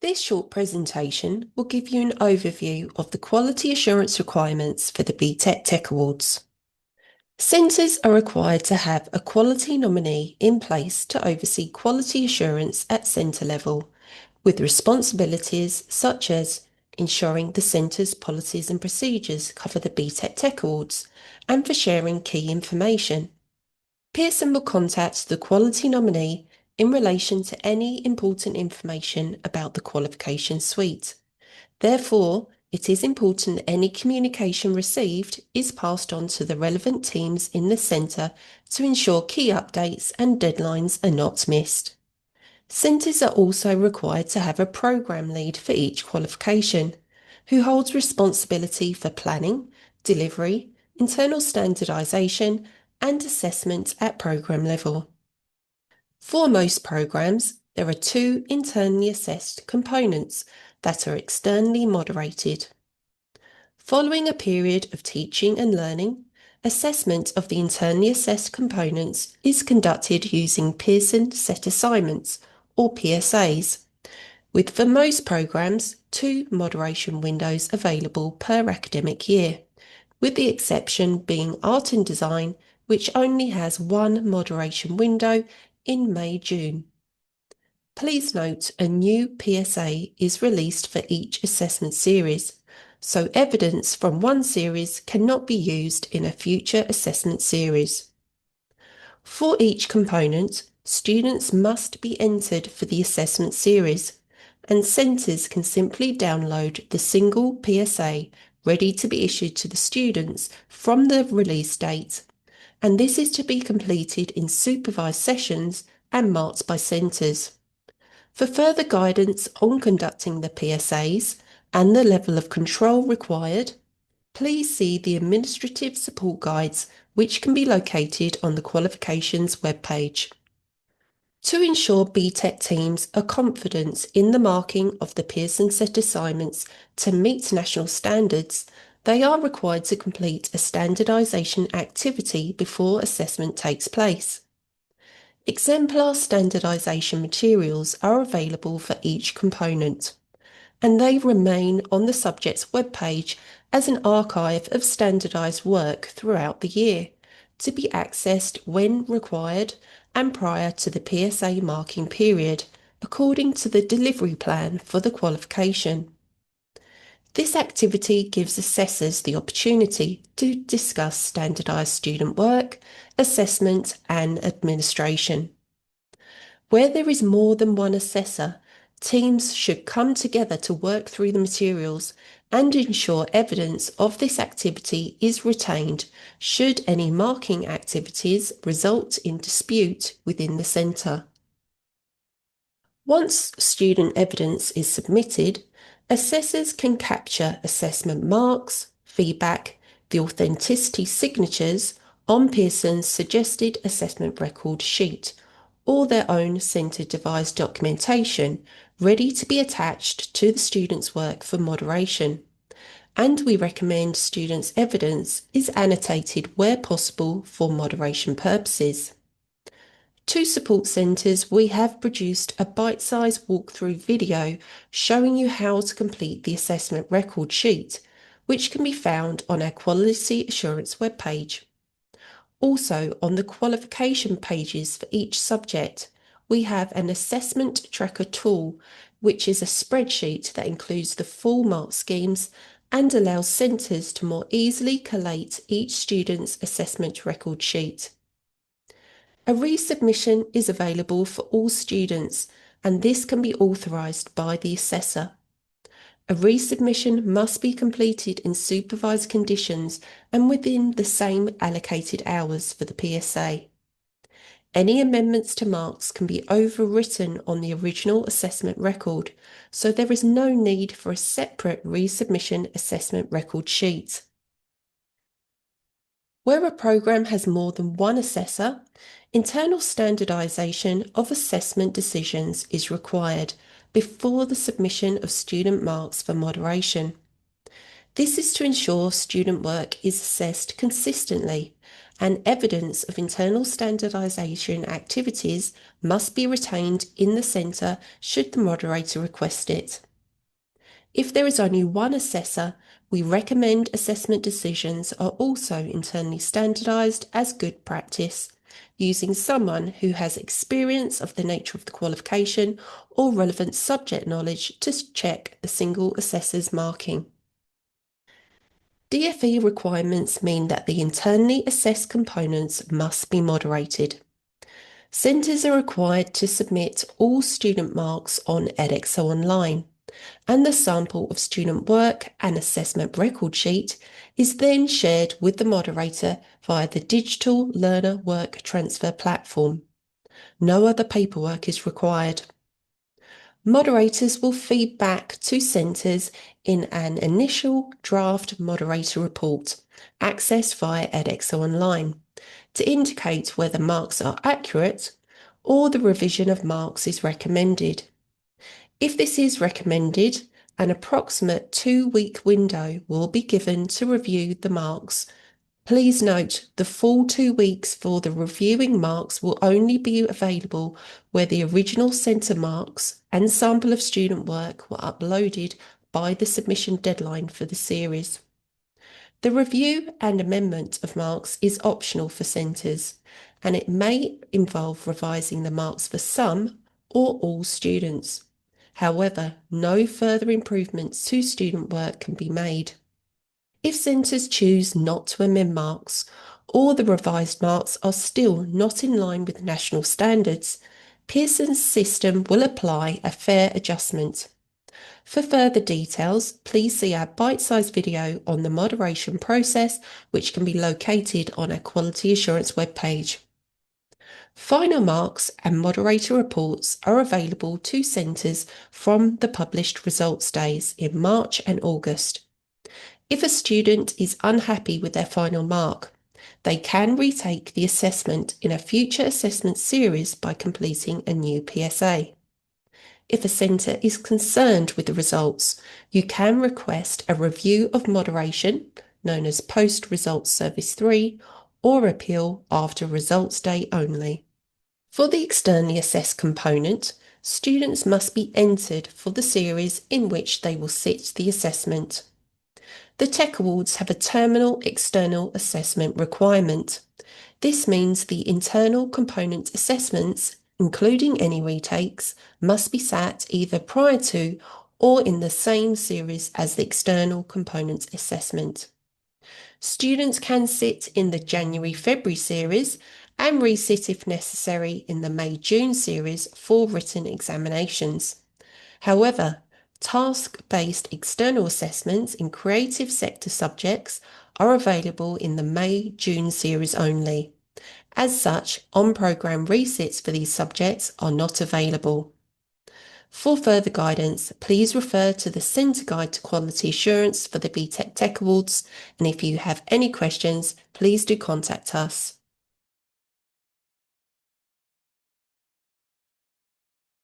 This short presentation will give you an overview of the quality assurance requirements for the BTEC Tech Awards. Centres are required to have a quality nominee in place to oversee quality assurance at centre level, with responsibilities such as ensuring the centre's policies and procedures cover the BTEC Tech Awards and for sharing key information. Pearson will contact the quality nominee in relation to any important information about the qualification suite. Therefore, it is important that any communication received is passed on to the relevant teams in the centre to ensure key updates and deadlines are not missed. Centres are also required to have a programme lead for each qualification, who holds responsibility for planning, delivery, internal standardisation and assessment at programme level. For most programmes, there are two internally assessed components that are externally moderated. Following a period of teaching and learning, assessment of the internally assessed components is conducted using Pearson Set Assignments, or PSAs, with for most programmes 2 moderation windows available per academic year, with the exception being Art and Design, which only has 1 moderation window in May-June. Please note a new PSA is released for each assessment series, so evidence from one series cannot be used in a future assessment series. For each component, students must be entered for the assessment series, and centres can simply download the single PSA ready to be issued to the students from the release date, and this is to be completed in supervised sessions and marked by centres. For further guidance on conducting the PSAs and the level of control required, please see the administrative support guides which can be located on the qualifications webpage. To ensure BTEC teams are confident in the marking of the Pearson set assignments to meet national standards, they are required to complete a standardisation activity before assessment takes place. Exemplar standardisation materials are available for each component, and they remain on the subject's webpage as an archive of standardised work throughout the year, to be accessed when required and prior to the PSA marking period, according to the delivery plan for the qualification. This activity gives assessors the opportunity to discuss standardised student work, assessment and administration. Where there is more than one assessor, teams should come together to work through the materials and ensure evidence of this activity is retained should any marking activities result in dispute within the centre. Once student evidence is submitted, assessors can capture assessment marks, feedback, the authenticity signatures on Pearson's suggested assessment record sheet, or their own centre-devised documentation ready to be attached to the student's work for moderation. And we recommend students' evidence is annotated where possible for moderation purposes. To support centres, we have produced a bite-sized walkthrough video showing you how to complete the assessment record sheet, which can be found on our Quality Assurance webpage. Also, on the qualification pages for each subject, we have an assessment tracker tool, which is a spreadsheet that includes the full mark schemes and allows centres to more easily collate each student's assessment record sheet. A resubmission is available for all students, and this can be authorised by the assessor. A resubmission must be completed in supervised conditions and within the same allocated hours for the PSA. Any amendments to marks can be overwritten on the original assessment record, so there is no need for a separate resubmission assessment record sheet. Where a programme has more than one assessor, internal standardisation of assessment decisions is required before the submission of student marks for moderation. This is to ensure student work is assessed consistently, and evidence of internal standardisation activities must be retained in the centre should the moderator request it. If there is only one assessor, we recommend assessment decisions are also internally standardised as good practice, using someone who has experience of the nature of the qualification or relevant subject knowledge to check the single assessor's marking. DFE requirements mean that the internally assessed components must be moderated. Centres are required to submit all student marks on edXO Online, and the sample of student work and assessment record sheet is then shared with the moderator via the digital learner work transfer platform. No other paperwork is required. Moderators will feed back to centres in an initial draft moderator report, accessed via edXO Online, to indicate whether marks are accurate or the revision of marks is recommended. If this is recommended, an approximate 2-week window will be given to review the marks. Please note the full 2 weeks for the reviewing marks will only be available where the original centre marks and sample of student work were uploaded by the submission deadline for the series. The review and amendment of marks is optional for centres, and it may involve revising the marks for some or all students. However, no further improvements to student work can be made. If centres choose not to amend marks, or the revised marks are still not in line with national standards, Pearson's system will apply a fair adjustment. For further details, please see our bite-sized video on the moderation process, which can be located on our quality assurance webpage. Final marks and moderator reports are available to centres from the published results days in March and August. If a student is unhappy with their final mark, they can retake the assessment in a future assessment series by completing a new PSA. If a centre is concerned with the results, you can request a review of moderation, known as Post-Results Service 3, or appeal after results day only. For the externally assessed component, students must be entered for the series in which they will sit the assessment. The Tech Awards have a terminal external assessment requirement. This means the internal component assessments, including any retakes, must be sat either prior to or in the same series as the external component assessment. Students can sit in the January-February series and resit if necessary in the May-June series for written examinations. However, task-based external assessments in creative sector subjects are available in the May-June series only. As such, on-programme resits for these subjects are not available. For further guidance, please refer to the Centre Guide to Quality Assurance for the BTEC Tech Awards, and if you have any questions, please do contact us.